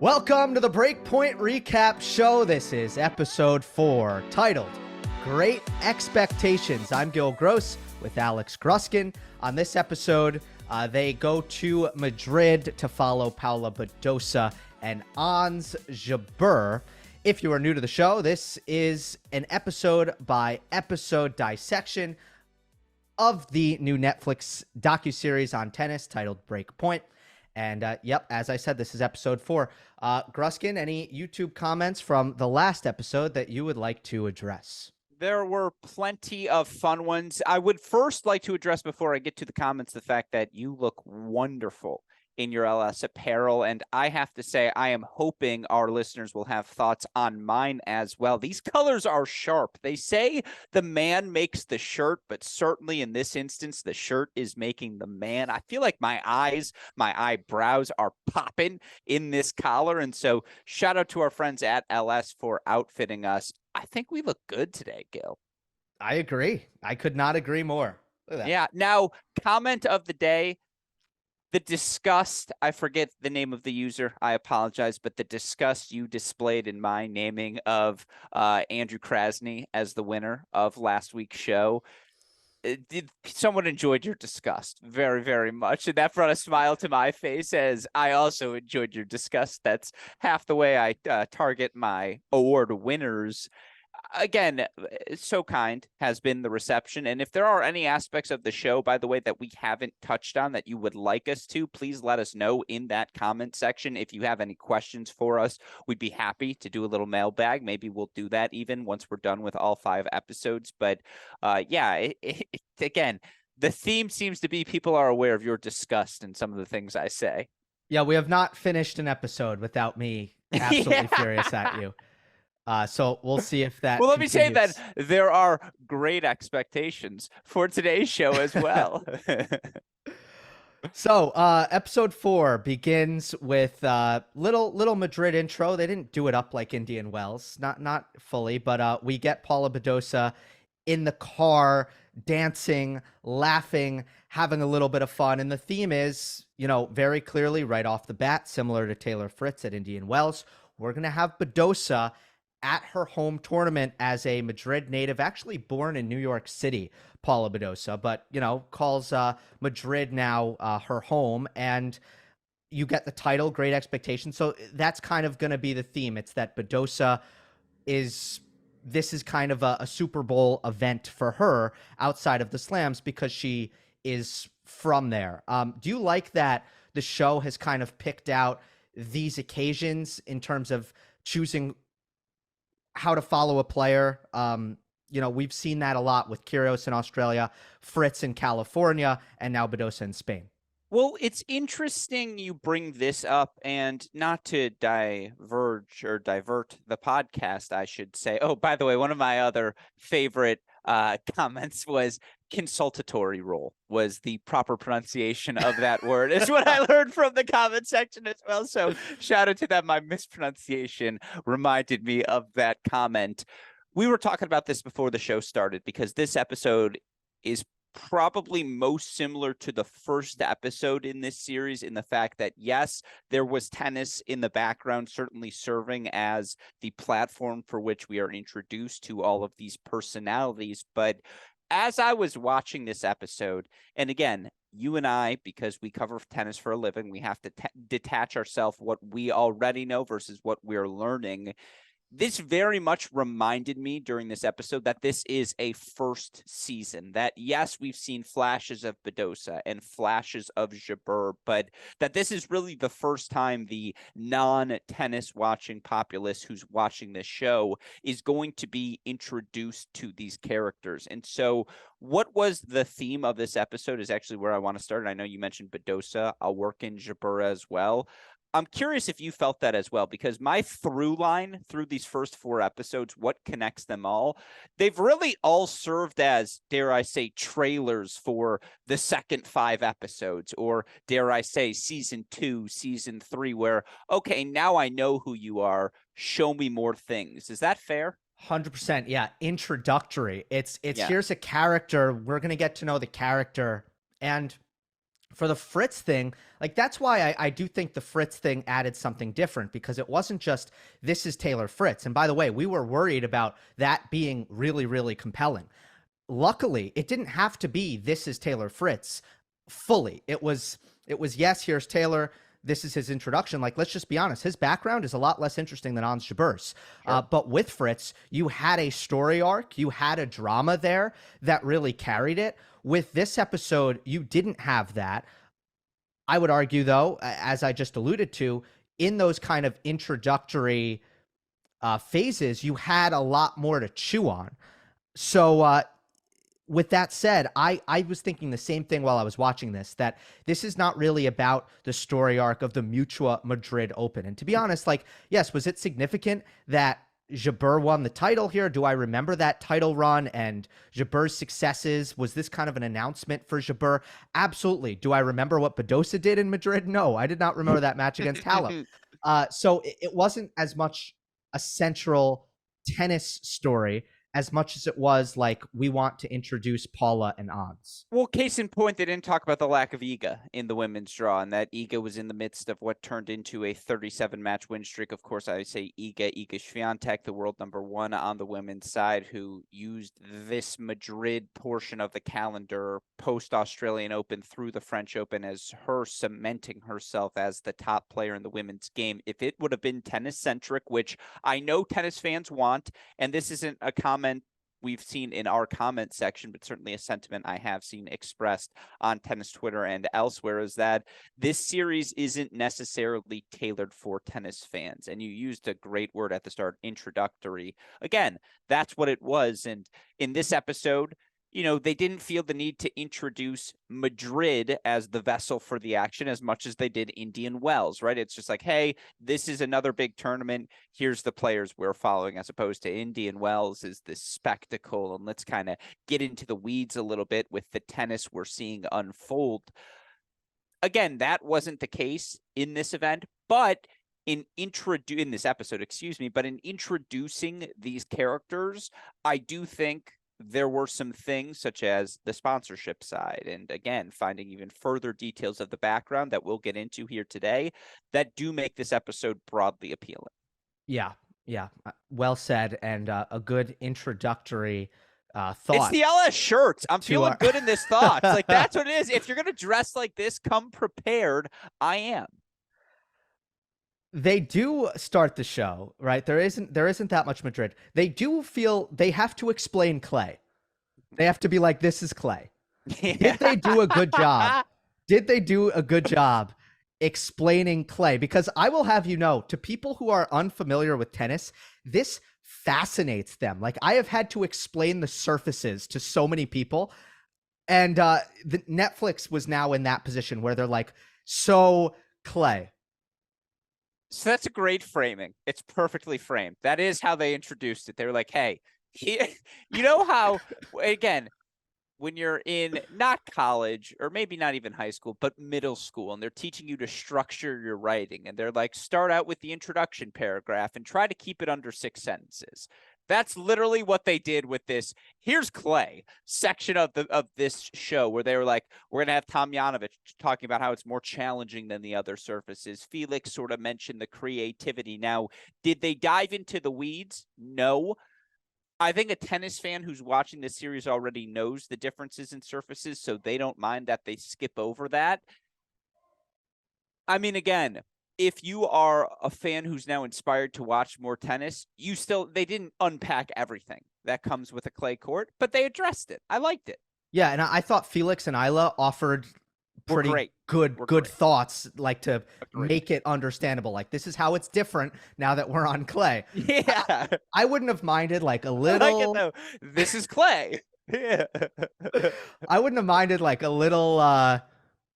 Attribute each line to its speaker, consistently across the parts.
Speaker 1: Welcome to the Breakpoint Recap Show. This is episode 4, titled Great Expectations. I'm Gill Gross with Alex Gruskin. On this episode, they go to Madrid to follow Paula Badosa and Ons Jabeur. If you are new to the show, this is an episode-by-episode dissection of the new Netflix docu-series on tennis titled Breakpoint. And as I said, this is episode 4. Gruskin, any YouTube comments from the last episode that you would like to address?
Speaker 2: There were plenty of fun ones. I would first like to address, before I get to the comments, the fact that you look wonderful in your LS apparel. And I have to say, I am hoping our listeners will have thoughts on mine as well. These colors are sharp. They say the man makes the shirt, but certainly in this instance, the shirt is making the man. I feel like my eyebrows are popping in this collar. And so shout out to our friends at LS for outfitting us. I think we look good today, Gil.
Speaker 1: I agree. I could not agree more. Look at that.
Speaker 2: Yeah. Now, comment of the day. The disgust, I forget the name of the user, I apologize, but the disgust you displayed in my naming of Andrew Krasny as the winner of last week's show, someone enjoyed your disgust very, very much. And that brought a smile to my face as I also enjoyed your disgust. That's half the way I target my award winners. Again, so kind has been the reception. And if there are any aspects of the show, by the way, that we haven't touched on that you would like us to, please let us know in that comment section. If you have any questions for us, we'd be happy to do a little mailbag. Maybe we'll do that even once we're done with all 5 episodes. But again, the theme seems to be people are aware of your disgust in some of the things I say.
Speaker 1: Yeah, we have not finished an episode without me absolutely furious at you. So we'll see if that.
Speaker 2: Well, let me say that there are great expectations for today's show as well.
Speaker 1: So episode 4 begins with little Madrid intro. They didn't do it up like Indian Wells, not fully, but we get Paula Badosa in the car, dancing, laughing, having a little bit of fun. And the theme is, very clearly right off the bat, similar to Taylor Fritz at Indian Wells, we're going to have Badosa at her home tournament as a Madrid native, actually born in New York City, Paula Badosa, but, calls Madrid now her home, and you get the title, Great Expectations. So that's kind of going to be the theme. It's that Badosa this is kind of a Super Bowl event for her outside of the slams because she is from there. Do you like that the show has kind of picked out these occasions in terms of choosing how to follow a player? We've seen that a lot with Kyrgios in Australia, Fritz in California, and now Badosa in Spain.
Speaker 2: Well, it's interesting you bring this up, and not to divert the podcast, I should say. Oh, by the way, one of my other favorite comments was consultatory role was the proper pronunciation of that word. Is what I learned from the comment section as well. So shout out to them. My mispronunciation reminded me of that comment. We were talking about this before the show started because this episode is probably most similar to the first episode in this series in the fact that, yes, there was tennis in the background, certainly serving as the platform for which we are introduced to all of these personalities. But as I was watching this episode, and again, you and I, because we cover tennis for a living, we have to detach ourselves what we already know versus what we're learning. This very much reminded me during this episode that this is a first season, that yes, we've seen flashes of Badosa and flashes of Jabeur, but that this is really the first time the non-tennis watching populace who's watching this show is going to be introduced to these characters. And so what was the theme of this episode is actually where I want to start. And I know you mentioned Badosa. I'll work in Jabeur as well. I'm curious if you felt that as well, because my through line through these first 4 episodes, what connects them all, they've really all served as, dare I say, trailers for the second 5 episodes, or dare I say season 2, season 3, where, okay, now I know who you are. Show me more things. Is that fair?
Speaker 1: 100%. Yeah. Introductory. It's Here's a character. We're going to get to know the character. And For the Fritz thing, like that's why I do think the Fritz thing added something different, because it wasn't just this is Taylor Fritz. And by the way, we were worried about that being really, really compelling. Luckily, it didn't have to be this is Taylor Fritz fully. It was yes, here's Taylor. This is his introduction. Like, let's just be honest, his background is a lot less interesting than Ons Jabeur's.
Speaker 2: Sure.
Speaker 1: But with Fritz, you had a story arc, you had a drama there that really carried it. With this episode, you didn't have that. I would argue, though, as I just alluded to, in those kind of introductory phases, you had a lot more to chew on. So, with that said, I was thinking the same thing while I was watching this, that this is not really about the story arc of the Mutua Madrid Open. And to be honest, like, yes, was it significant that Jabeur won the title here? Do I remember that title run and Jabeur's successes? Was this kind of an announcement for Jabeur? Absolutely. Do I remember what Badosa did in Madrid? No, I did not remember that match against Halep. So it wasn't as much a central tennis story as much as it was like, we want to introduce Paula and Ons.
Speaker 2: Well, case in point, they didn't talk about the lack of Iga in the women's draw, and that Iga was in the midst of what turned into a 37-match win streak. Of course, I say Iga Swiatek, the world number 1 on the women's side, who used this Madrid portion of the calendar post-Australian Open through the French Open as her cementing herself as the top player in the women's game. If it would have been tennis-centric, which I know tennis fans want, and this isn't a comment we've seen in our comment section, but certainly a sentiment I have seen expressed on tennis Twitter and elsewhere, is that this series isn't necessarily tailored for tennis fans. And you used a great word at the start, introductory. Again, that's what it was. And in this episode, you know, they didn't feel the need to introduce Madrid as the vessel for the action as much as they did Indian Wells, right? It's just like, hey, this is another big tournament. Here's the players we're following, as opposed to Indian Wells is this spectacle. And let's kind of get into the weeds a little bit with the tennis we're seeing unfold. Again, that wasn't the case in this event, but in this episode, but in introducing these characters, I do think there were some things such as the sponsorship side, and again, finding even further details of the background that we'll get into here today, that do make this episode broadly appealing.
Speaker 1: Yeah, well said, and a good introductory thought.
Speaker 2: It's the LS shirts. I'm feeling good in this thoughts. Like, that's what it is. If you're going to dress like this, come prepared. I am.
Speaker 1: They do start the show, right? There isn't that much Madrid. They do feel they have to explain clay. They have to be like, this is clay. Yeah. Did they do a good job? Did they do a good job explaining clay? Because I will have you know, to people who are unfamiliar with tennis, this fascinates them. Like, I have had to explain the surfaces to so many people. And the Netflix was now in that position where they're like, so clay.
Speaker 2: So that's a great framing. It's perfectly framed. That is how they introduced it. They were like, hey, you know how, again, when you're in not college, or maybe not even high school, but middle school, and they're teaching you to structure your writing, and they're like, start out with the introduction paragraph and try to keep it under 6 sentences. That's literally what they did with this "Here's Clay" section of this show, where they were like, we're going to have Tomljanovic talking about how it's more challenging than the other surfaces. Felix sort of mentioned the creativity. Now, did they dive into the weeds? No. I think a tennis fan who's watching this series already knows the differences in surfaces, so they don't mind that they skip over that. I mean, again, if you are a fan who's now inspired to watch more tennis, they didn't unpack everything that comes with a clay court, but they addressed it. I liked it.
Speaker 1: Yeah, and I thought Felix and Isla offered pretty good thoughts, like, to make it understandable. Like, this is how it's different now that we're on clay.
Speaker 2: Yeah.
Speaker 1: I wouldn't have minded like a little.
Speaker 2: I like it, though. This is clay. Yeah.
Speaker 1: I wouldn't have minded like a little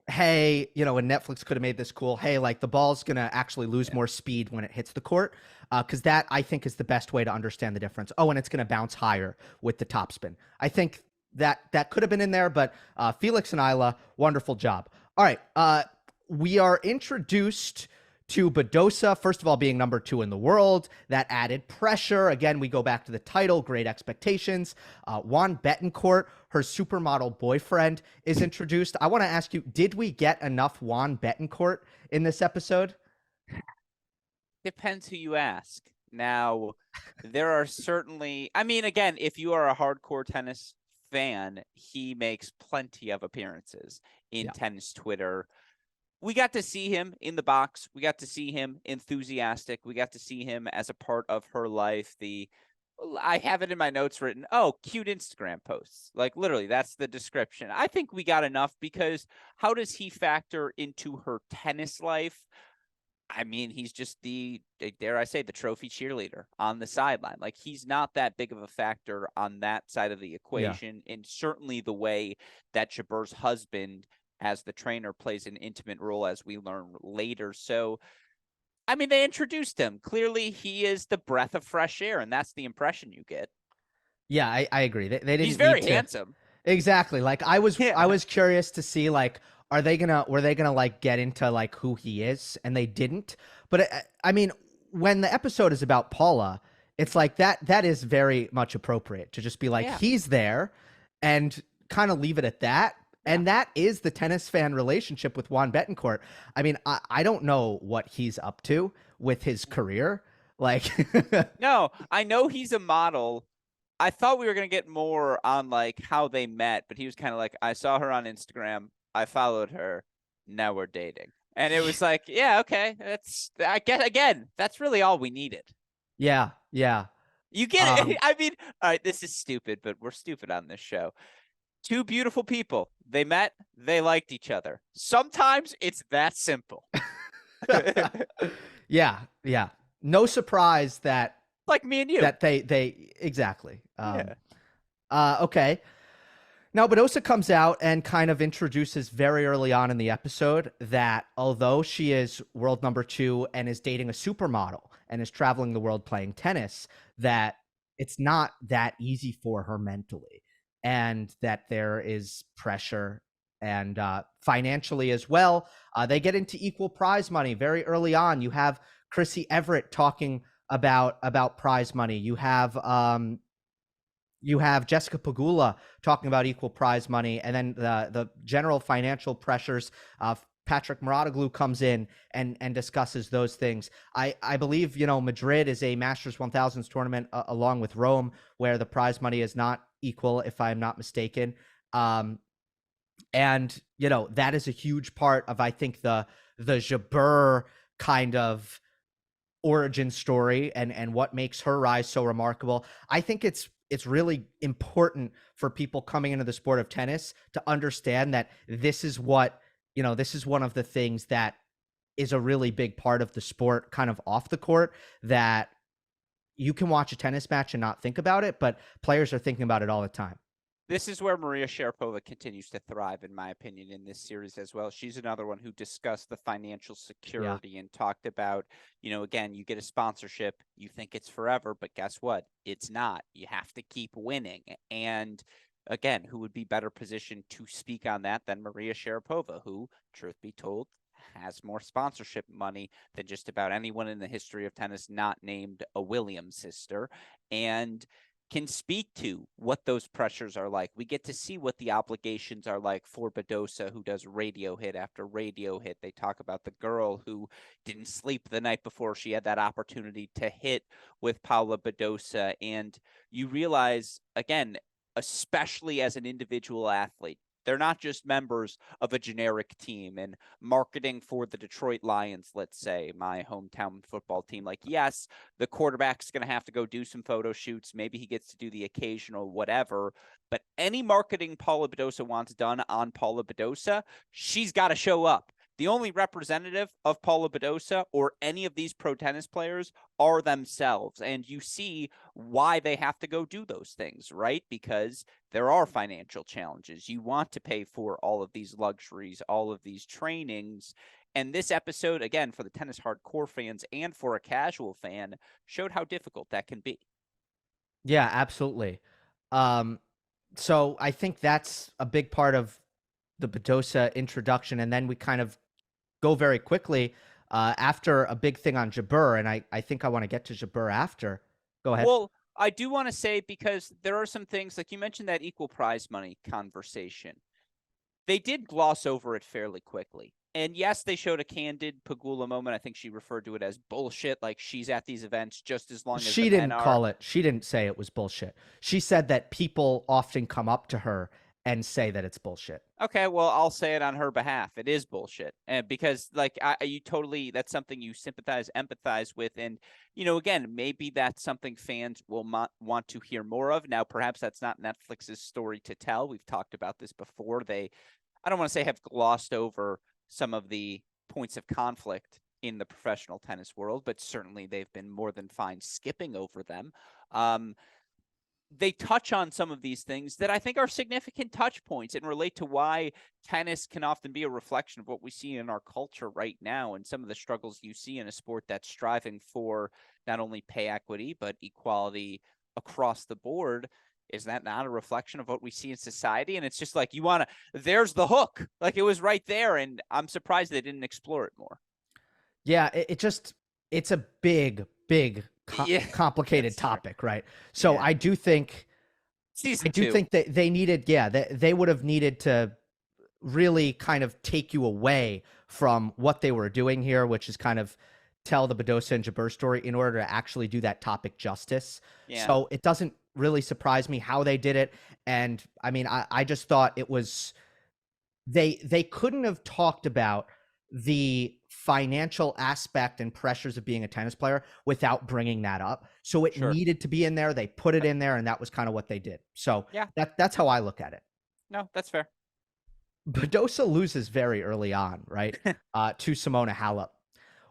Speaker 1: hey, you know, and Netflix could have made this cool. Hey, like, the ball's going to actually lose more speed when it hits the court. Because that, I think, is the best way to understand the difference. Oh, and it's going to bounce higher with the topspin. I think that could have been in there, but Felix and Isla, wonderful job. All right. We are introduced to Badosa, first of all, being number 2 in the world. That added pressure. Again, we go back to the title, great expectations. Juan Betancourt, her supermodel boyfriend, is introduced. I want to ask you, did we get enough Juan Betancourt in this episode?
Speaker 2: Depends who you ask. Now, there are certainly, I mean, again, if you are a hardcore tennis fan, he makes plenty of appearances in
Speaker 1: Yeah.
Speaker 2: tennis Twitter. We got to see him in the box. We got to see him enthusiastic. We got to see him as a part of her life. I have it in my notes written, oh, cute Instagram posts. Like literally, that's the description. I think we got enough because how does he factor into her tennis life? I mean, he's just dare I say, the trophy cheerleader on the sideline. Like, he's not that big of a factor on that side of the
Speaker 1: Yeah.
Speaker 2: equation. And certainly the way that Jabeur's husband, as the trainer, plays an intimate role, as we learn later. So, I mean, they introduced him. Clearly, he is the breath of fresh air, and that's the impression you get.
Speaker 1: Yeah, I agree. They
Speaker 2: He's
Speaker 1: didn't
Speaker 2: very
Speaker 1: need to.
Speaker 2: handsome.
Speaker 1: Exactly. Like I
Speaker 2: Yeah.
Speaker 1: was curious to see like were they gonna like get into like who he is, and they didn't. But I mean, when the episode is about Paula, it's like that is very much appropriate to just be like
Speaker 2: Yeah.
Speaker 1: he's there, and kind of leave it at that.
Speaker 2: Yeah.
Speaker 1: And that is the tennis fan relationship with Juan Betancourt. I mean, I don't know what he's up to with his career. Like,
Speaker 2: No, I know he's a model. I thought we were going to get more on like how they met, but he was kind of like, I saw her on Instagram. I followed her. Now we're dating. And it was like, yeah, okay. I guess, again, that's really all we needed.
Speaker 1: yeah, yeah.
Speaker 2: You get it. I mean, all right, this is stupid, but we're stupid on this show. Two beautiful people. They met, they liked each other. Sometimes it's that simple.
Speaker 1: Yeah, yeah. No surprise that
Speaker 2: Like me and you.
Speaker 1: they exactly.
Speaker 2: Yeah.
Speaker 1: Okay. Now Badosa comes out and kind of introduces very early on in the episode that although she is world number 2 and is dating a supermodel and is traveling the world playing tennis, that it's not that easy for her mentally, and that there is pressure and financially as well. They get into equal prize money very early on. You have Chrissy Everett talking about prize money. You have Jessica Pagula talking about equal prize money, and then the general financial pressures. Patrick Mouratoglou comes in and discusses those things. I believe Madrid is a Masters 1000s tournament along with Rome, where the prize money is not equal, if I'm not mistaken. And that is a huge part of, I think, the Jabeur kind of origin story and what makes her rise so remarkable. I think it's really important for people coming into the sport of tennis to understand that this is what, this is one of the things that is a really big part of the sport kind of off the court, that you can watch a tennis match and not think about it, but players are thinking about it all the time.
Speaker 2: This is where Maria Sharapova continues to thrive, in my opinion, in this series as well. She's another one who discussed the financial security and talked about, again, you get a sponsorship, you think it's forever, but guess what? It's not. You have to keep winning. And again, who would be better positioned to speak on that than Maria Sharapova, who, truth be told, has more sponsorship money than just about anyone in the history of tennis not named a Williams sister, and can speak to what those pressures are like. We get to see what the obligations are like for Badosa, who does radio hit after radio hit. They talk about the girl who didn't sleep the night before she had that opportunity to hit with Paula Badosa. And you realize, again, especially as an individual athlete, they're not just members of a generic team and marketing for the Detroit Lions, let's say, my hometown football team. Like, yes, the quarterback's going to have to go do some photo shoots. Maybe he gets to do the occasional whatever. But any marketing Paula Badosa wants done on Paula Badosa, she's got to show up. The only representative of Paula Badosa or any of these pro tennis players are themselves. And you see why they have to go do those things, right? Because there are financial challenges. You want to pay for all of these luxuries, all of these trainings. And this episode, again, for the tennis hardcore fans and for a casual fan, showed how difficult that can be.
Speaker 1: Yeah, absolutely. So I think that's a big part of the Badosa introduction. And then we kind of go very quickly after a big thing on Jabeur, and I think I want to get to Jabeur after. Go ahead.
Speaker 2: Well, I do want to say, because there are some things, like you mentioned that equal prize money conversation. They did gloss over it fairly quickly. And yes, they showed a candid Pagula moment. I think she referred to it as bullshit. Like, she's at these events just as long as the
Speaker 1: She
Speaker 2: men
Speaker 1: didn't
Speaker 2: are.
Speaker 1: call it. She didn't say it was bullshit. She said that people often come up to her and say that it's bullshit.
Speaker 2: Okay, well, I'll say it on her behalf. It is bullshit, and because like you totally, that's something you sympathize, empathize with, and again, maybe that's something fans will want to hear more of. Now, perhaps that's not Netflix's story to tell. We've talked about this before. I don't want to say have glossed over some of the points of conflict in the professional tennis world, but certainly they've been more than fine skipping over them. They touch on some of these things that I think are significant touch points and relate to why tennis can often be a reflection of what we see in our culture right now, and some of the struggles you see in a sport that's striving for not only pay equity, but equality across the board. Is that not a reflection of what we see in society? And it's just like, there's the hook. Like, it was right there. And I'm surprised they didn't explore it more.
Speaker 1: Yeah, it's a big,
Speaker 2: Yeah,
Speaker 1: complicated
Speaker 2: that's true.
Speaker 1: topic, right? So
Speaker 2: Yeah.
Speaker 1: I do think
Speaker 2: Season 2.
Speaker 1: that they needed, yeah, they would have needed to really kind of take you away from what they were doing here, which is kind of tell the Badosa and Jabeur story in order to actually do that topic justice.
Speaker 2: Yeah.
Speaker 1: So it doesn't really surprise me how they did it. And I mean, I just thought it was they couldn't have talked about the financial aspect and pressures of being a tennis player without bringing that up. So it
Speaker 2: Sure.
Speaker 1: needed to be in there. They put it in there, and that was kind of what they did. So
Speaker 2: Yeah.
Speaker 1: that's how I look at it.
Speaker 2: No, that's fair.
Speaker 1: Badosa loses very early on, right? To Simona Halep.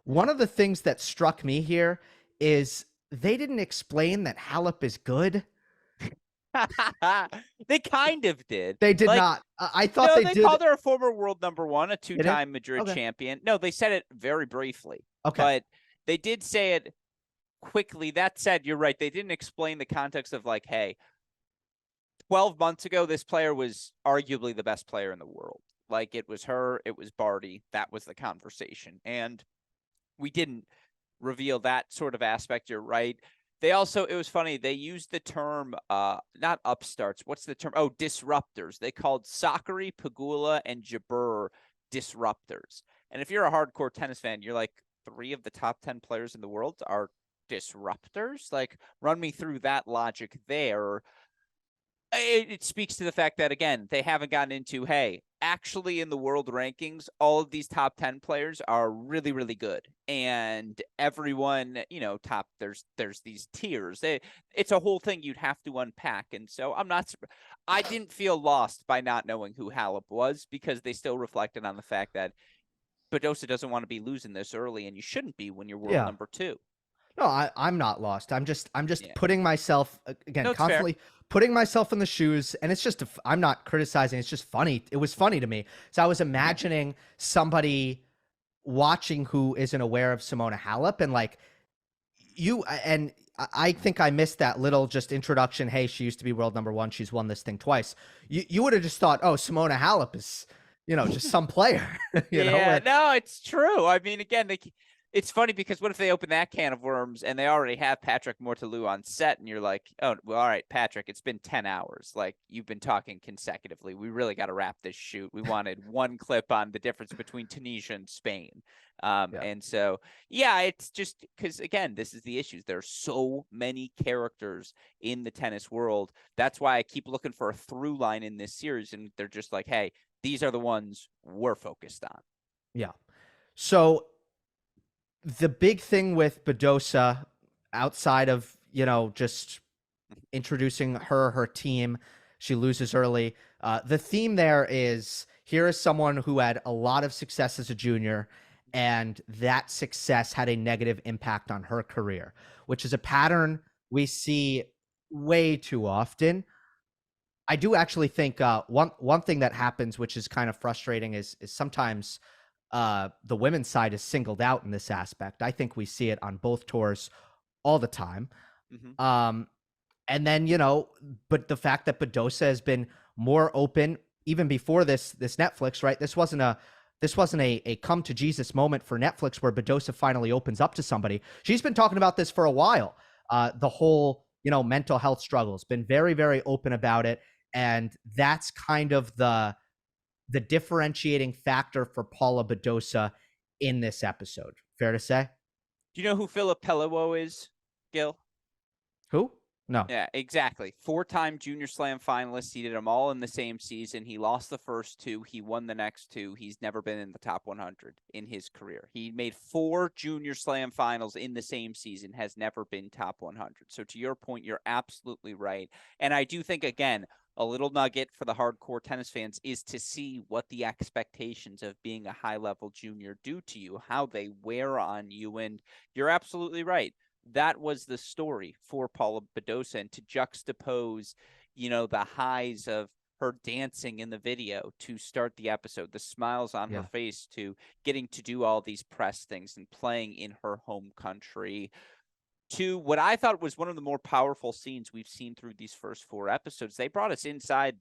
Speaker 1: One of the things that struck me here is they didn't explain that Halep is good.
Speaker 2: They kind of did.
Speaker 1: They did
Speaker 2: Like,
Speaker 1: not. I thought
Speaker 2: no,
Speaker 1: they
Speaker 2: they
Speaker 1: did.
Speaker 2: called her a former world number one, a
Speaker 1: Did it?
Speaker 2: two-time Madrid
Speaker 1: Okay.
Speaker 2: champion. No, they said it very briefly.
Speaker 1: Okay.
Speaker 2: But they did say it quickly. That said, you're right. They didn't explain the context of, like, hey, 12 months ago, this player was arguably the best player in the world. Like, it was her, it was Barty. That was the conversation. And we didn't reveal that sort of aspect. You're right. They also, it was funny, they used the term, not upstarts. What's the term? Oh, disruptors. They called Sakkari, Pagula, and Jabeur disruptors. And if you're a hardcore tennis fan, you're like, 3 of the top 10 players in the world are disruptors? Like, run me through that logic there. It speaks to the fact that, again, they haven't gotten into, hey, actually in the world rankings, all of these top 10 players are really, really good. And everyone, top, there's these tiers. It's a whole thing you'd have to unpack. And so I didn't feel lost by not knowing who Halep was, because they still reflected on the fact that Badosa doesn't want to be losing this early, and you shouldn't be when you're world
Speaker 1: Yeah.
Speaker 2: number 2.
Speaker 1: No, I'm not lost. I'm just
Speaker 2: Yeah.
Speaker 1: putting myself again,
Speaker 2: No, it's fair.
Speaker 1: constantly putting myself in the shoes, and it's just I'm not criticizing. It's just funny. It was funny to me. So I was imagining somebody watching who isn't aware of Simona Halep, and like and I think I missed that little just introduction. Hey, she used to be world number one. She's won this thing twice. You would have just thought, oh, Simona Halep is, just some player.
Speaker 2: Yeah, no, it's true. I mean, again, it's funny because what if they open that can of worms and they already have Patrick Mortelou on set, and you're like, oh, well, all right, Patrick, it's been 10 hours. Like, you've been talking consecutively. We really got to wrap this shoot. We wanted one clip on the difference between Tunisia and Spain.
Speaker 1: Yeah.
Speaker 2: And so, yeah, it's just because, again, this is the issues. There are so many characters in the tennis world. That's why I keep looking for a through line in this series. And they're just like, hey, these are the ones we're focused on.
Speaker 1: Yeah. So the big thing with Badosa, outside of, just introducing her team, she loses early. The theme there is, here is someone who had a lot of success as a junior, and that success had a negative impact on her career, which is a pattern we see way too often. I do actually think one thing that happens, which is kind of frustrating, is sometimes the women's side is singled out in this aspect. I think we see it on both tours all the time.
Speaker 2: Mm-hmm.
Speaker 1: And then, but the fact that Badosa has been more open even before this Netflix, right? This wasn't this wasn't a come to Jesus moment for Netflix where Badosa finally opens up to somebody. She's been talking about this for a while. The whole, mental health struggles, been very, very open about it. And that's kind of the differentiating factor for Paula Badosa in this episode. Fair to say?
Speaker 2: Do you know who Philip Pelawo is, Gil?
Speaker 1: Who? No.
Speaker 2: Yeah, exactly. 4-time Junior Slam finalist. He did them all in the same season. He lost the first 2. He won the next 2. He's never been in the top 100 in his career. He made 4 Junior Slam finals in the same season, has never been top 100. So to your point, you're absolutely right. And I do think, again, a little nugget for the hardcore tennis fans is to see what the expectations of being a high-level junior do to you, how they wear on you. And you're absolutely right. That was the story for Paula Badosa, and to juxtapose, the highs of her dancing in the video to start the episode, the smiles on her face, to getting to do all these press things and playing in her home country, to what I thought was one of the more powerful scenes we've seen through these first 4 episodes. They brought us inside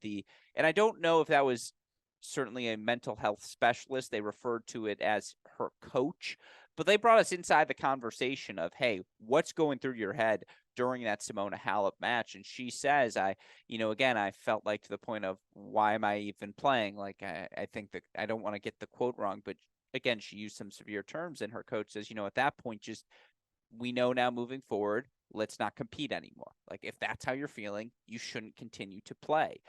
Speaker 2: and I don't know if that was certainly a mental health specialist. They referred to it as her coach, but they brought us inside the conversation of, hey, what's going through your head during that Simona Halep match? And she says, I felt like, to the point of, why am I even playing? Like, I think that, I don't want to get the quote wrong, but again, she used some severe terms, and her coach says, at that point, just, we know now moving forward, let's not compete anymore. Like, if that's how you're feeling, you shouldn't continue to play.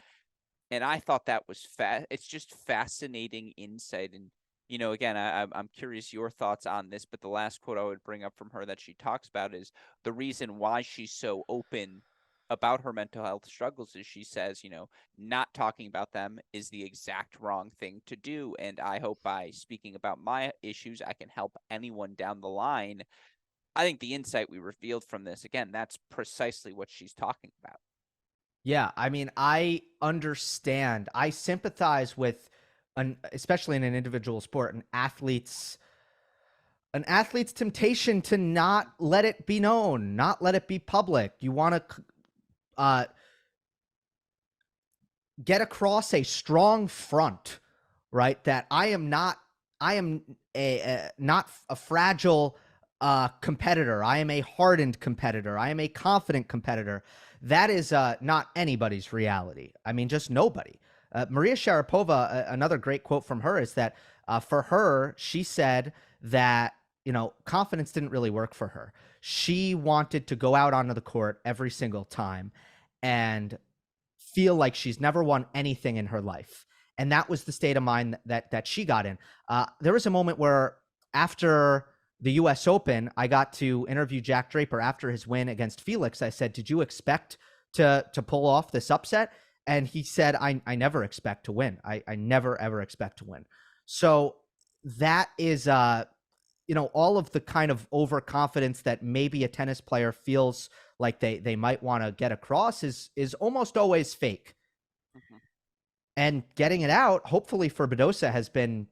Speaker 2: And I thought that was it's just fascinating insight. And, again, I'm curious your thoughts on this, but the last quote I would bring up from her that she talks about is the reason why she's so open about her mental health struggles is, she says, not talking about them is the exact wrong thing to do. And I hope by speaking about my issues, I can help anyone down the line. I think the insight we revealed from this, again, that's precisely what she's talking about.
Speaker 1: Yeah, I mean, I understand. I sympathize with especially in an individual sport, an athlete's temptation to not let it be known, not let it be public. You want to get across a strong front, right? That I am not a fragile competitor. I am a hardened competitor. I am a confident competitor. That is not anybody's reality. I mean, just nobody. Maria Sharapova, another great quote from her is that for her, she said that, confidence didn't really work for her. She wanted to go out onto the court every single time and feel like she's never won anything in her life. And that was the state of mind that she got in. There was a moment where, after the U.S. Open, I got to interview Jack Draper after his win against Felix. I said, did you expect to pull off this upset? And he said, I never expect to win. I never, ever expect to win. So that is, all of the kind of overconfidence that maybe a tennis player feels like they might want to get across is almost always fake. Mm-hmm. And getting it out, hopefully for Badosa, has been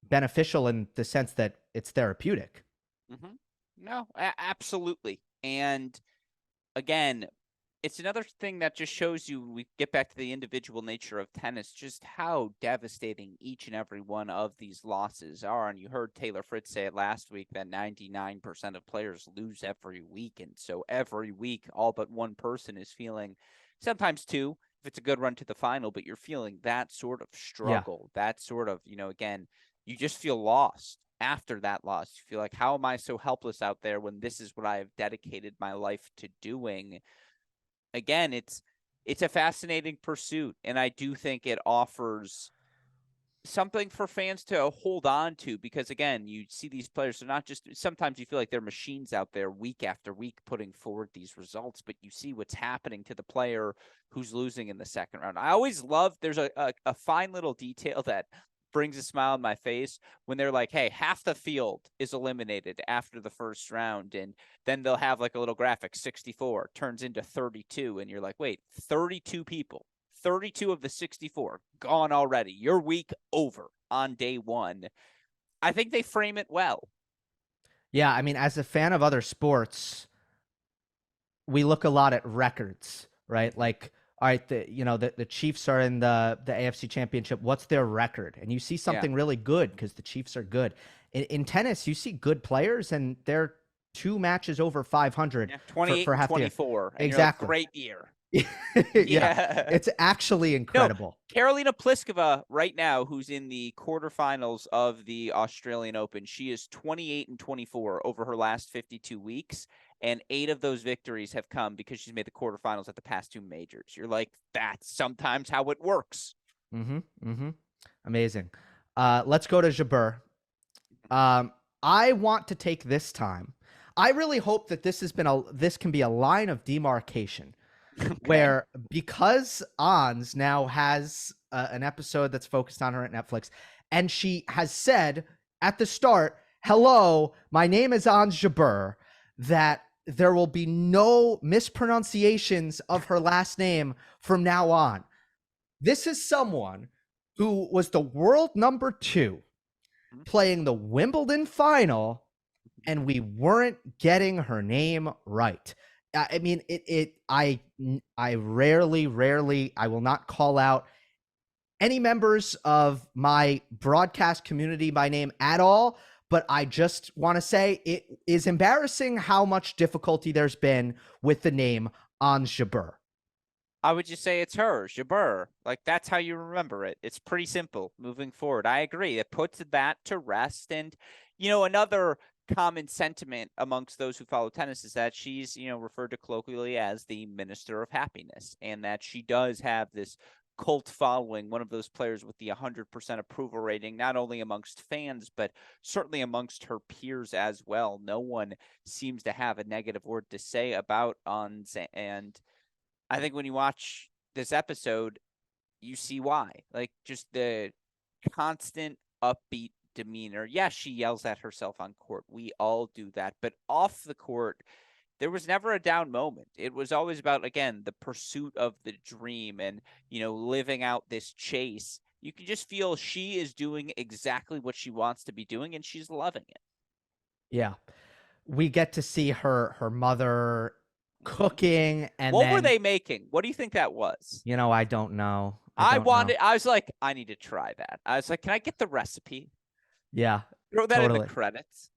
Speaker 1: beneficial in the sense that it's therapeutic.
Speaker 2: Mm-hmm. No, absolutely. And again, it's another thing that just shows you, we get back to the individual nature of tennis, just how devastating each and every one of these losses are. And you heard Taylor Fritz say it last week that 99% of players lose every week. And so every week, all but one person is feeling, sometimes two, if it's a good run to the final, but you're feeling that sort of struggle, that sort of, again, you just feel lost after that loss. You feel like, how am I so helpless out there when this is what I have dedicated my life to doing? Again, it's a fascinating pursuit, and I do think it offers something for fans to hold on to, because again, you see these players, they're not just, sometimes you feel like they're machines out there week after week putting forward these results, but you see what's happening to the player who's losing in the second round. I always love, there's a fine little detail that brings a smile on my face when they're like, hey, half the field is eliminated after the first round. And then they'll have like a little graphic, 64 turns into 32. And you're like, wait, 32 people, 32 of the 64 gone already. Your week over on day one. I think they frame it well.
Speaker 1: Yeah, I mean, as a fan of other sports, we look a lot at records, right? Like, all right, the Chiefs are in the AFC Championship. What's their record? And you see
Speaker 2: Yeah.
Speaker 1: something really good because the Chiefs are good. In tennis, you see good players, and they're 2 matches over 500
Speaker 2: Yeah. 28
Speaker 1: for
Speaker 2: and
Speaker 1: half the year.
Speaker 2: 24. And you're like,
Speaker 1: Exactly.
Speaker 2: great year.
Speaker 1: Yeah,
Speaker 2: Yeah.
Speaker 1: it's actually
Speaker 2: No,
Speaker 1: incredible.
Speaker 2: Karolina Pliskova right now, who's in the quarterfinals of the Australian Open, she is 28 and 24 over her last 52 weeks. And 8 of those victories have come because she's made the quarterfinals at the past 2 majors. You're like, that's sometimes how it works.
Speaker 1: Mm-hmm. Mm-hmm. Amazing. Let's go to Jabeur. I want to take this time. I really hope that this can be a line of demarcation
Speaker 2: Okay.
Speaker 1: where, because Ons now has an episode that's focused on her at Netflix, and she has said at the start, "Hello, my name is Ons Jabeur," that there will be no mispronunciations of her last name from now on. This is someone who was the world number 2 playing the Wimbledon final, and we weren't getting her name right. I mean, I rarely, I will not call out any members of my broadcast community by name at all, but I just want to say it is embarrassing how much difficulty there's been with the name Ons Jabeur.
Speaker 2: I would just say it's her, Jabeur. Like, that's how you remember it. It's pretty simple moving forward. I agree. It puts that to rest. And, another common sentiment amongst those who follow tennis is that she's, referred to colloquially as the Minister of Happiness, and that she does have this cult following, one of those players with the 100% approval rating, not only amongst fans, but certainly amongst her peers as well. No one seems to have a negative word to say about Ons, and I think when you watch this episode, you see why. Like, just the constant upbeat demeanor. Yeah, she yells at herself on court. We all do that. But off the court, there was never a down moment. It was always about, again, the pursuit of the dream and, living out this chase. You can just feel she is doing exactly what she wants to be doing, and she's loving it.
Speaker 1: Yeah. We get to see her mother cooking, and
Speaker 2: What were
Speaker 1: then,
Speaker 2: they making? What do you think that was?
Speaker 1: I don't know.
Speaker 2: I was like, I need to try that. I was like, can I get the recipe?
Speaker 1: Yeah,
Speaker 2: Throw that in the
Speaker 1: totally.
Speaker 2: credits.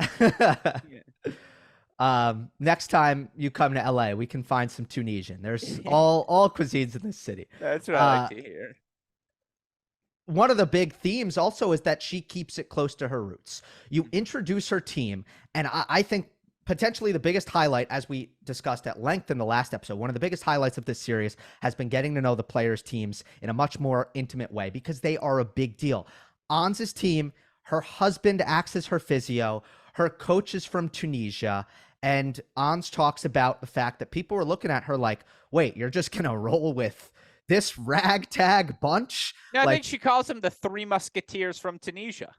Speaker 2: Yeah.
Speaker 1: Next time you come to LA, we can find some Tunisian. There's all cuisines in this city.
Speaker 2: That's what I like to hear.
Speaker 1: One of the big themes also is that she keeps it close to her roots. You introduce her team, and I think potentially the biggest highlight, as we discussed at length in the last episode, one of the biggest highlights of this series has been getting to know the players' teams in a much more intimate way, because they are a big deal. Ons' team, her husband acts as her physio, her coach is from Tunisia, and Ons talks about the fact that people were looking at her like, wait, you're just going to roll with this ragtag bunch?
Speaker 2: Yeah, I
Speaker 1: Like,
Speaker 2: think she calls them the Three Musketeers from Tunisia.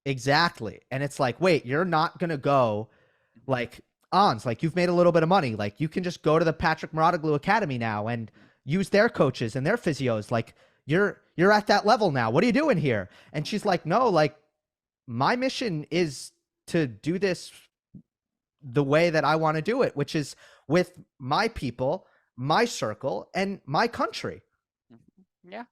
Speaker 1: exactly. And it's like, wait, you're not going to go like Ons, like, you've made a little bit of money. Like, you can just go to the Patrick Mouratoglou Academy now and use their coaches and their physios. Like, you're at that level now. What are you doing here? And she's like, no, like, my mission is to do this the way that I want to do it, which is with my people, my circle, and my country.
Speaker 2: Yeah.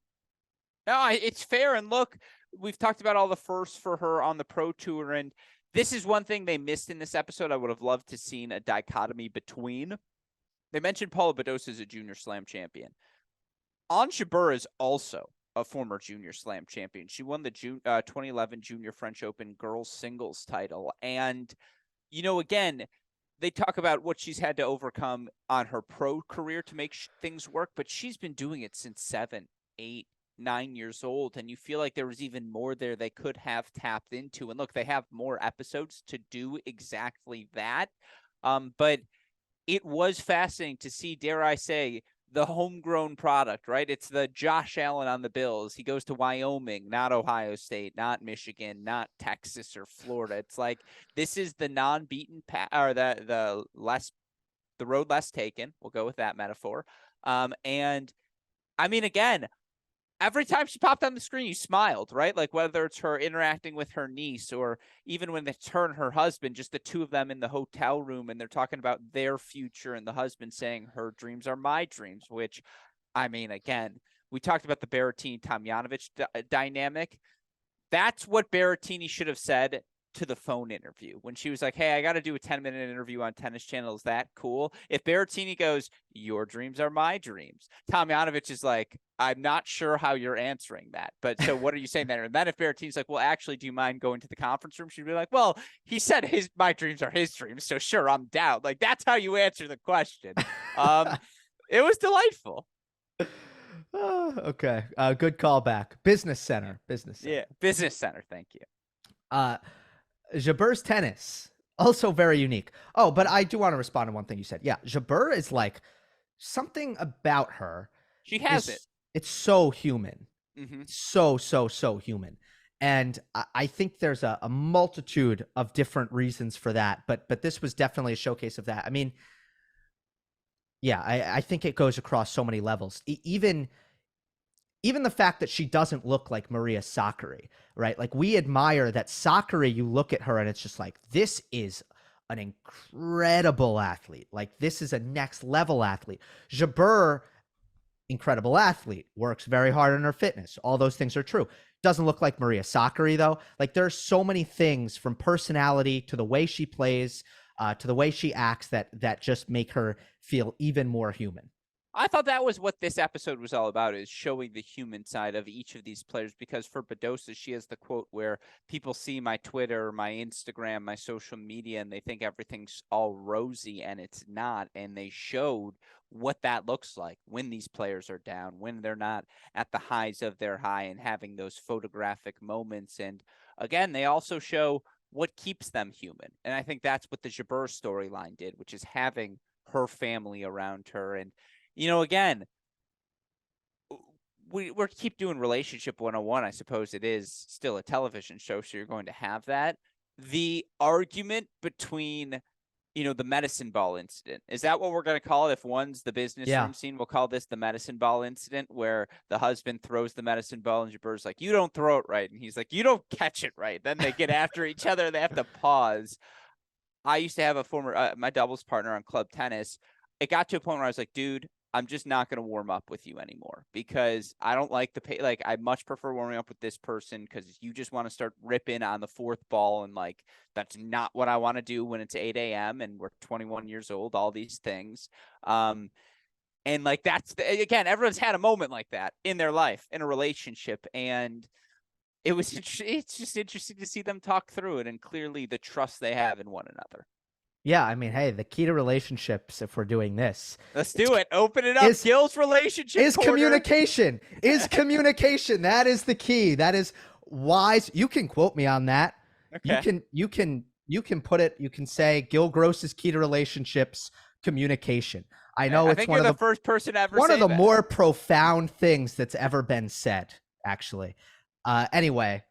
Speaker 2: No, it's fair. And look, we've talked about all the firsts for her on the pro tour, and this is one thing they missed in this episode. I would have loved to seen a dichotomy between. They mentioned Paula Badosa as a junior slam champion. Ons Jabeur is also a former junior slam champion. She won the 2011 Junior French Open girls singles title. And, again, they talk about what she's had to overcome on her pro career to make things work, but she's been doing it since 7, 8, 9 years old, and you feel like there was even more there they could have tapped into. And look, they have more episodes to do exactly that. But it was fascinating to see, dare I say, the homegrown product, right? It's the Josh Allen on the Bills. He goes to Wyoming, not Ohio State, not Michigan, not Texas or Florida. It's like, this is the non-beaten path, or the road less taken. We'll go with that metaphor. And I mean, again, every time she popped on the screen, you smiled, right? Like, whether it's her interacting with her niece, or even when it's her and her husband, just the two of them in the hotel room, and they're talking about their future, and the husband saying, her dreams are my dreams, which I mean, again, we talked about the Berrettini-Tomljanovic dynamic. That's what Berrettini should have said to the phone interview when she was like, hey, I got to do a 10-minute interview on Tennis Channel. Is that cool? If Berrettini goes, your dreams are my dreams, Tomljanovic is like, I'm not sure how you're answering that. But so what are you saying there? And then if Berrettini's like, well, actually, do you mind going to the conference room? She'd be like, well, he said my dreams are his dreams. So sure, I'm down. Like, that's how you answer the question. It was delightful.
Speaker 1: Okay. Good callback. Business Center. Business Center.
Speaker 2: Yeah. Business Center. Thank you.
Speaker 1: Jabeur's tennis, also very unique. Oh, but I do want to respond to one thing you said. Yeah, Jabeur is like something about her.
Speaker 2: She has it.
Speaker 1: It's so human.
Speaker 2: Mm-hmm.
Speaker 1: So human. And I think there's a multitude of different reasons for that. But this was definitely a showcase of that. I mean, yeah, I think it goes across so many levels. Even the fact that she doesn't look like Maria Sakkari, right? Like, we admire that Sakkari, you look at her and it's just like, this is an incredible athlete. Like, this is a next level athlete. Jabeur, incredible athlete, works very hard on her fitness. All those things are true. Doesn't look like Maria Sakkari, though. Like, there's so many things, from personality to the way she plays, to the way she acts, that just make her feel even more human.
Speaker 2: I thought that was what this episode was all about, is showing the human side of each of these players, because for Badosa, she has the quote where people see my Twitter, my Instagram, my social media, and they think everything's all rosy, and it's not. And they showed what that looks like when these players are down, when they're not at the highs of their high and having those photographic moments. And again, they also show what keeps them human. And I think that's what the Jabeur storyline did, which is having her family around her. And again, we keep doing Relationship 101. I suppose it is still a television show, so you're going to have that. The argument between, the medicine ball incident. Is that what we're going to call it? If one's the business room scene, we'll call this the medicine ball incident, where the husband throws the medicine ball and Jabeur's like, you don't throw it right. And he's like, you don't catch it right. Then they get after each other. They have to pause. I used to have a former, my doubles partner on club tennis. It got to a point where I was like, dude, I'm just not going to warm up with you anymore, because I don't like the pay. Like, I much prefer warming up with this person, because you just want to start ripping on the fourth ball. And like, that's not what I want to do when it's 8 a.m. and we're 21 years old, all these things. And like, again, everyone's had a moment like that in their life, in a relationship. And it's just interesting to see them talk through it, and clearly the trust they have in one another.
Speaker 1: Yeah, I mean, hey, the key to relationships, if we're doing this,
Speaker 2: let's do it. Open it up. Gill's relationship
Speaker 1: is
Speaker 2: corner.
Speaker 1: Communication. Is communication. That is the key. That is wise. You can quote me on that. Okay. You can put it. You can say Gill Gross's key to relationships: communication. I know
Speaker 2: I think you're the first person ever.
Speaker 1: One of the more profound things that's ever been said, actually. Anyway.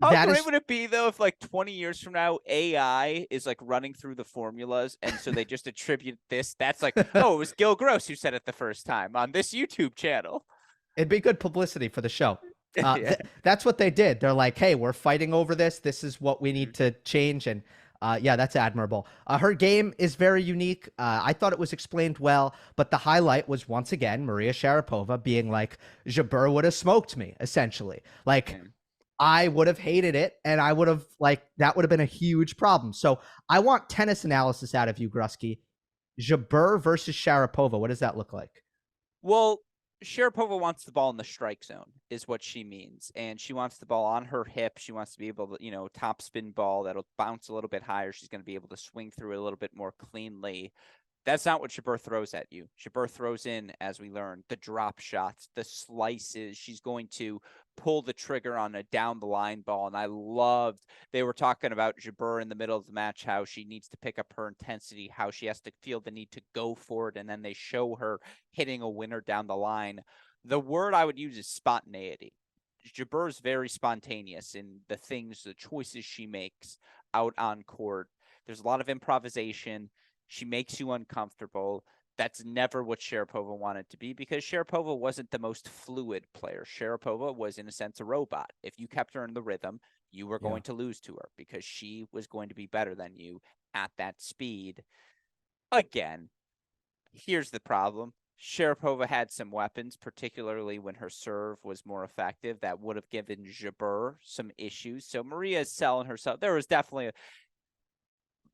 Speaker 2: How great would it be, though, if like 20 years from now, AI is like running through the formulas, and so they just attribute this? That's like, oh, it was Gill Gross who said it the first time on this YouTube channel.
Speaker 1: It'd be good publicity for the show. That's what they did. They're like, hey, we're fighting over this. This is what we need to change. And yeah, that's admirable. Her game is very unique. I thought it was explained well, but the highlight was, once again, Maria Sharapova being like, Jabeur would have smoked me, essentially. Like, I would have hated it, and I would have, that would have been a huge problem. So I want tennis analysis out of you, Grusky. Jabeur versus Sharapova, what does that look like?
Speaker 2: Well, Sharapova wants the ball in the strike zone, is what she means. And she wants the ball on her hip. She wants to be able to, top spin ball that'll bounce a little bit higher. She's going to be able to swing through it a little bit more cleanly. That's not what Jabeur throws at you. Jabeur throws in, as we learned, the drop shots, the slices. She's going to pull the trigger on a down the line ball. And I loved, they were talking about Jabeur in the middle of the match, how she needs to pick up her intensity, how she has to feel the need to go for it. And then they show her hitting a winner down the line. The word I would use is spontaneity. Jabeur is very spontaneous in the things, the choices she makes out on court. There's a lot of improvisation. She makes you uncomfortable. That's never what Sharapova wanted to be, because Sharapova wasn't the most fluid player. Sharapova was, in a sense, a robot. If you kept her in the rhythm, you were going to lose to her, because she was going to be better than you at that speed. Again, here's the problem. Sharapova had some weapons, particularly when her serve was more effective, that would have given Jabeur some issues. So Maria is selling herself. There was definitely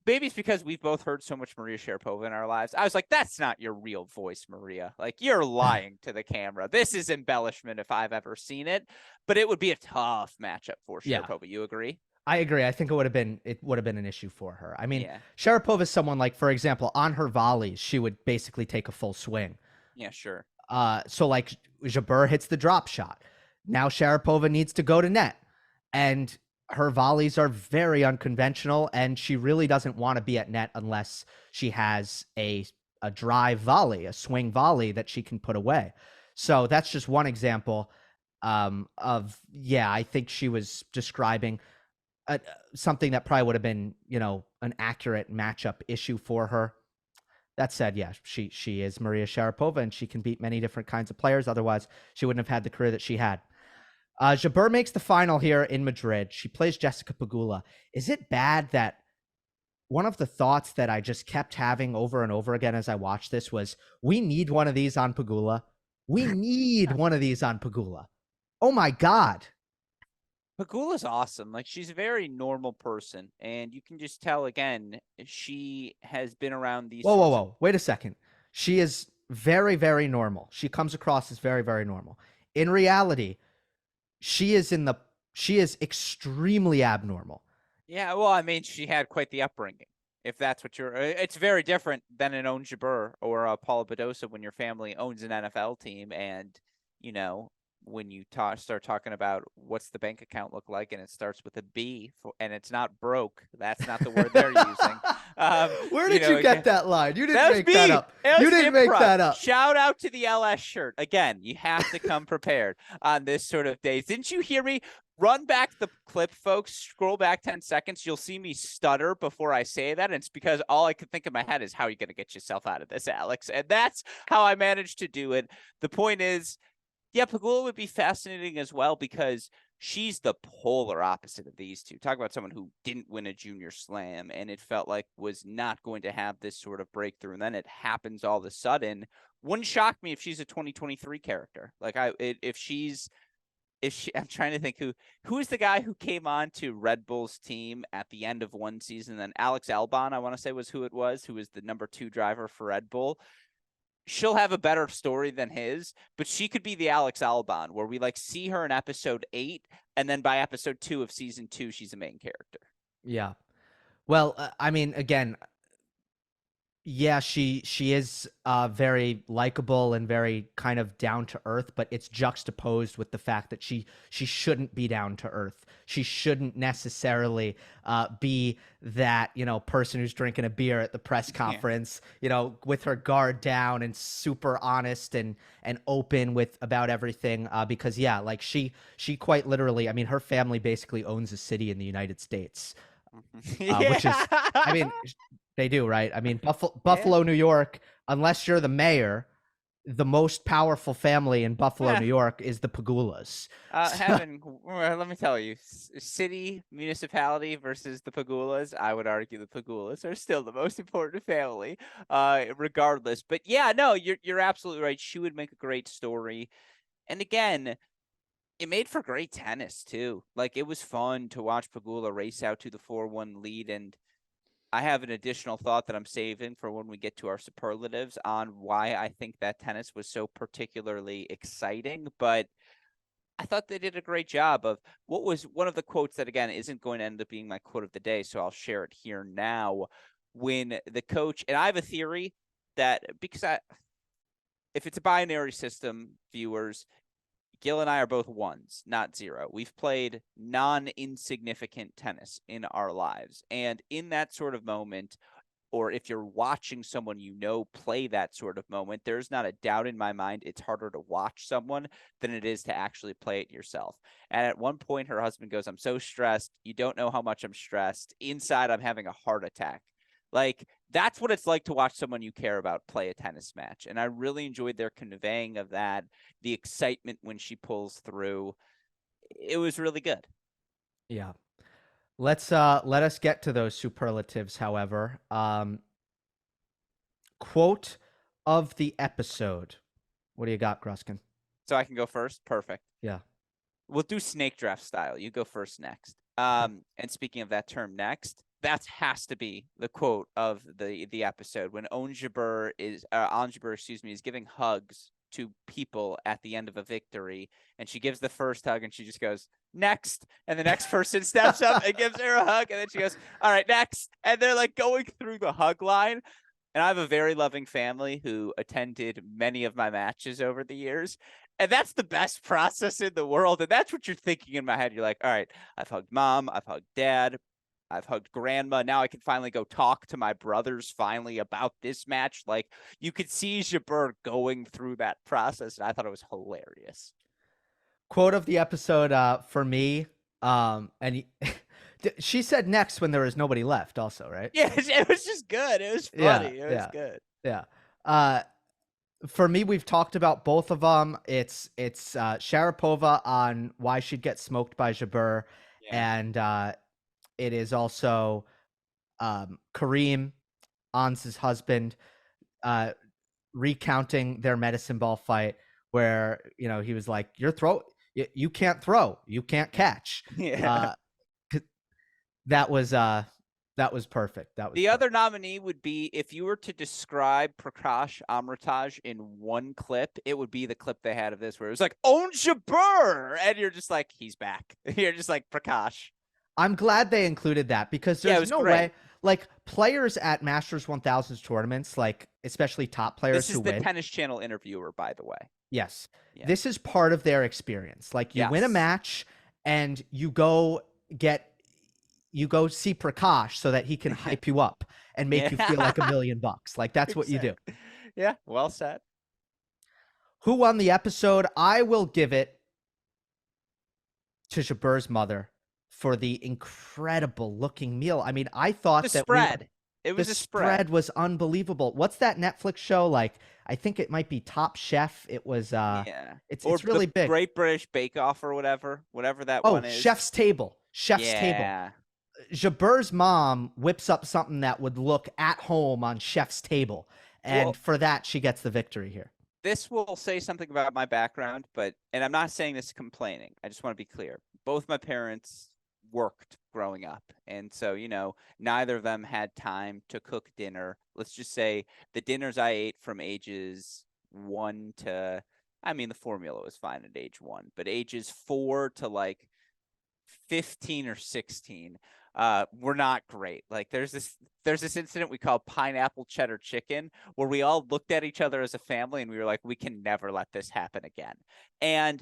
Speaker 2: maybe it's because we've both heard so much Maria Sharapova in our lives. I was like, that's not your real voice, Maria. Like, you're lying to the camera. This is embellishment if I've ever seen it. But it would be a tough matchup for
Speaker 1: Yeah.
Speaker 2: Sharapova. You agree?
Speaker 1: I agree. I think it would have been an issue for her. I mean,
Speaker 2: Yeah.
Speaker 1: Sharapova is someone like, for example, on her volleys, she would basically take a full swing.
Speaker 2: Yeah, sure.
Speaker 1: So like Jabeur hits the drop shot. Now Sharapova needs to go to net, and her volleys are very unconventional, and she really doesn't want to be at net unless she has a drive volley, a swing volley that she can put away. So that's just one example of I think she was describing something that probably would have been an accurate matchup issue for her. That said, yeah, she is Maria Sharapova, and she can beat many different kinds of players. Otherwise, she wouldn't have had the career that she had. Jabeur makes the final here in Madrid. She plays Jessica Pegula. Is it bad that one of the thoughts that I just kept having over and over again as I watched this was, we need one of these on Pegula. We need one of these on Pegula. Oh my God.
Speaker 2: Pegula's awesome. Like, she's a very normal person, and you can just tell again she has been around these.
Speaker 1: Whoa! Wait a second. She is very, very normal. She comes across as very, very normal. In reality, she is extremely abnormal.
Speaker 2: Yeah, well, I mean, she had quite the upbringing. If that's what you're, it's very different than an Ons Jabeur or a Paula Badosa when your family owns an NFL team, and when you start talking about what's the bank account look like, and it starts with a B, and it's not broke. That's not the word they're using.
Speaker 1: Where did you get that line? You didn't make that up. You didn't make that up.
Speaker 2: Shout out to the LS shirt. Again, you have to come prepared on this sort of days. Didn't you hear me? Run back the clip, folks. Scroll back 10 seconds. You'll see me stutter before I say that. And it's because all I could think in my head is, how are you going to get yourself out of this, Alex? And that's how I managed to do it. The point is, yeah, Pegula would be fascinating as well, because she's the polar opposite of these two. Talk about someone who didn't win a junior slam and it felt like was not going to have this sort of breakthrough. And then it happens all of a sudden. Wouldn't shock me if she's a 2023 character. Like, I'm trying to think who is the guy who came on to Red Bull's team at the end of one season. Then Alex Albon, I want to say, was who it was, who was the number 2 driver for Red Bull. She'll have a better story than his, but she could be the Alex Albon, where we see her in episode 8, and then by episode 2 of season 2, she's a main character.
Speaker 1: Yeah. Well, I mean, again, yeah, she is very likable and very kind of down to earth, but it's juxtaposed with the fact that she shouldn't be down to earth. She shouldn't necessarily be that person who's drinking a beer at the press conference, with her guard down and super honest and open about everything. Because she quite literally, I mean, her family basically owns a city in the United States, which is, I mean. They do, right? I mean, Buffalo, New York, unless you're the mayor, the most powerful family in Buffalo, New York is the Pegulas.
Speaker 2: Let me tell you, city, municipality versus the Pegulas, I would argue the Pegulas are still the most important family, regardless. But yeah, no, you're absolutely right. She would make a great story. And again, it made for great tennis, too. Like, it was fun to watch Pegula race out to the 4-1 lead, and I have an additional thought that I'm saving for when we get to our superlatives on why I think that tennis was so particularly exciting. But I thought they did a great job of what was one of the quotes that, again, isn't going to end up being my quote of the day, so I'll share it here now. When the coach, and I have a theory that if it's a binary system, viewers, Gill and I are both 1s, not 0. We've played non-insignificant tennis in our lives. And in that sort of moment, or if you're watching someone play that sort of moment, there's not a doubt in my mind it's harder to watch someone than it is to actually play it yourself. And at one point, her husband goes, "I'm so stressed. You don't know how much I'm stressed. Inside, I'm having a heart attack." Like, that's what it's like to watch someone you care about play a tennis match. And I really enjoyed their conveying of that, the excitement when she pulls through. It was really good.
Speaker 1: Yeah. Let us get to those superlatives, however. Quote of the episode. What do you got, Gruskin?
Speaker 2: So I can go first? Perfect.
Speaker 1: Yeah.
Speaker 2: We'll do snake draft style. You go first next. And speaking of that term next, that has to be the quote of the episode when Ons Jabeur is is giving hugs to people at the end of a victory, and she gives the first hug and she just goes, next, and the next person steps up and gives her a hug, and then she goes, all right, next, and they're like going through the hug line. And I have a very loving family who attended many of my matches over the years. And that's the best process in the world. And that's what you're thinking in my head. You're like, all right, I've hugged mom, I've hugged dad, I've hugged grandma. Now I can finally go talk to my brothers finally about this match. Like, you could see Jabeur going through that process. And I thought it was hilarious.
Speaker 1: Quote of the episode for me, and she said next when there was nobody left also, right?
Speaker 2: Yeah, it was just good. It was funny. It was good.
Speaker 1: Yeah. For me, we've talked about both of them. It's Sharapova on why she'd get smoked by Jabeur, and it is also Kareem, Ons' husband, recounting their medicine ball fight where, you know, he was like, you can't throw, you can't catch.
Speaker 2: Yeah.
Speaker 1: That was perfect. That was
Speaker 2: the other nominee would be, if you were to describe Prakash Amritaj in one clip, it would be the clip they had of this where it was like, Ons Jabeur, and you're just like, he's back. You're just like, Prakash.
Speaker 1: I'm glad they included that because there's no way, like, players at Masters 1000s tournaments, like especially top players who win.
Speaker 2: This is the Tennis Channel interviewer, by the way.
Speaker 1: Yes. This is part of their experience. Like, you win a match and you go see Prakash so that he can hype you up and make you feel like $1 million. Like, that's what you do.
Speaker 2: Yeah, well said.
Speaker 1: Who won the episode? I will give it to Jabeur's mother for the incredible looking meal. I mean, I thought
Speaker 2: the spread. It was
Speaker 1: the
Speaker 2: a spread
Speaker 1: was unbelievable. What's that Netflix show? Like, I think it might be Top Chef. It was it's really big.
Speaker 2: Great British Bake Off or whatever that one is.
Speaker 1: Chef's Table. Table. Jabeur's mom whips up something that would look at home on Chef's Table, and for that she gets the victory here.
Speaker 2: This will say something about my background, and I'm not saying this complaining. I just want to be clear. Both my parents worked growing up, and so, you know, neither of them had time to cook dinner. Let's just say the dinners I ate from ages 1 to, I mean, the formula was fine at age 1, but ages 4 to like 15 or 16 were not great. Like, there's this incident we call pineapple cheddar chicken, where we all looked at each other as a family and we were like, we can never let this happen again. And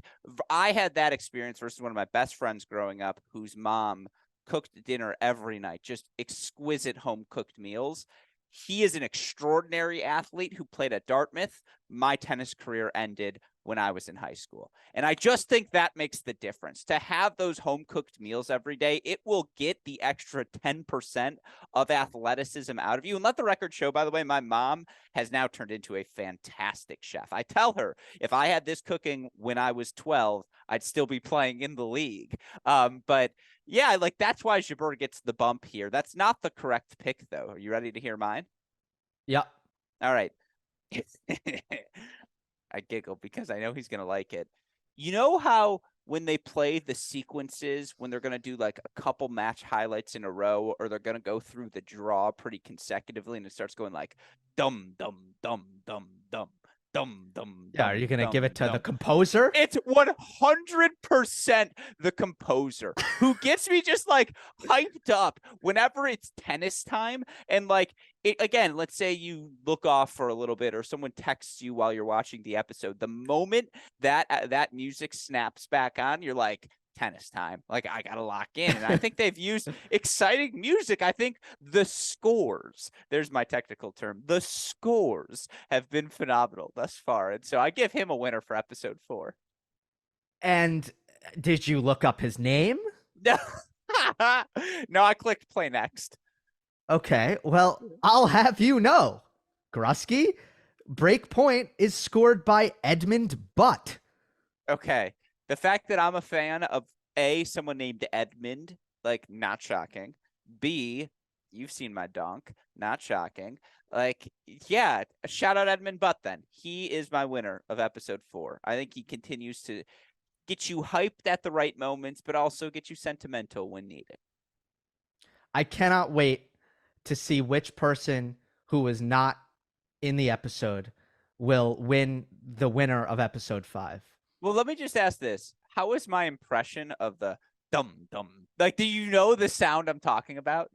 Speaker 2: I had that experience versus one of my best friends growing up, whose mom cooked dinner every night, just exquisite home cooked meals. He is an extraordinary athlete who played at Dartmouth. My tennis career ended when I was in high school. And I just think that makes the difference. To have those home cooked meals every day, it will get the extra 10% of athleticism out of you. And let the record show, by the way, my mom has now turned into a fantastic chef. I tell her, if I had this cooking when I was 12, I'd still be playing in the league. But yeah, like, that's why Jabeur gets the bump here. That's not the correct pick, though. Are you ready to hear mine?
Speaker 1: Yeah.
Speaker 2: All right. I giggle because I know he's going to like it. You know how when they play the sequences, when they're going to do like a couple match highlights in a row, or they're going to go through the draw pretty consecutively, and it starts going like dum, dum, dum, dum, dum, dum, dum.
Speaker 1: Yeah, are you going to give it to the composer?
Speaker 2: It's 100% the composer, who gets me just like hyped up whenever it's tennis time. And like, again, let's say you look off for a little bit, or someone texts you while you're watching the episode. The moment that music snaps back on, you're like, tennis time. Like, I gotta lock in. And I think they've used exciting music. I think the scores, there's my technical term, the scores have been phenomenal thus far. And so I give him a winner for episode 4.
Speaker 1: And did you look up his name?
Speaker 2: No. No, I clicked play next.
Speaker 1: Okay, well, I'll have you know, Grusky, Breakpoint is scored by Edmund Butt.
Speaker 2: Okay. The fact that I'm a fan of A, someone named Edmund, like, not shocking. B, You've seen my donk. Not shocking. Like, yeah, shout out Edmund Butt then. He is my winner of episode 4. I think he continues to get you hyped at the right moments, but also get you sentimental when needed.
Speaker 1: I cannot wait to see which person who was not in the episode will win the winner of episode 5.
Speaker 2: Well, let me just ask this. How is my impression of the dum dum? Like, do you know the sound I'm talking about?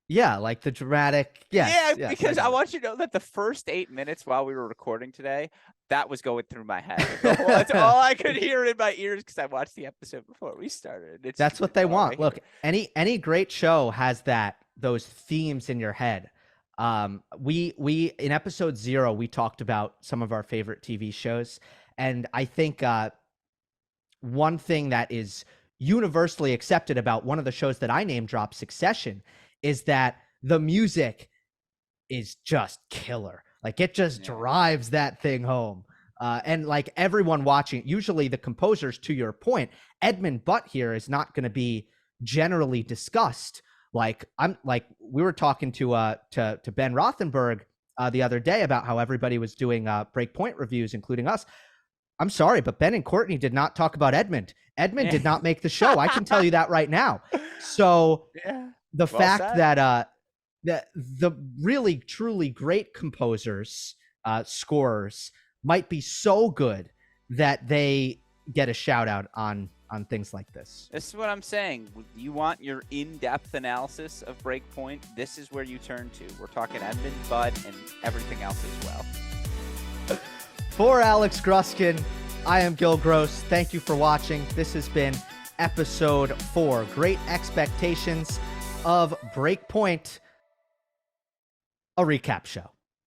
Speaker 1: Yeah, like the dramatic. Yes,
Speaker 2: Yeah, because I want you to know that the first 8 minutes while we were recording today, that was going through my head. That's all I could hear in my ears because I watched the episode before we started.
Speaker 1: That's what they want. Look, any great show has those themes in your head. We in episode 0 we talked about some of our favorite TV shows, and I think one thing that is universally accepted about one of the shows that I name dropped, Succession, is that the music is just killer. Like it just drives that thing home. And like everyone watching, usually the composers, to your point, Edmund Butt here is not going to be generally discussed. Like we were talking to Ben Rothenberg the other day about how everybody was doing Breakpoint reviews, including us. I'm sorry, but Ben and Courtney did not talk about Edmund. Edmund did not make the show. I can tell you that right now. So the fact that the really truly great composers, scorers, might be so good that they get a shout out on things like this.
Speaker 2: This is what I'm saying. You want your in-depth analysis of Breakpoint? This is where you turn to. We're talking Edmund Butt and everything else as well.
Speaker 1: For Alex Gruskin, I am Gill Gross. Thank you for watching. This has been episode 4. Great Expectations of Breakpoint, a recap show.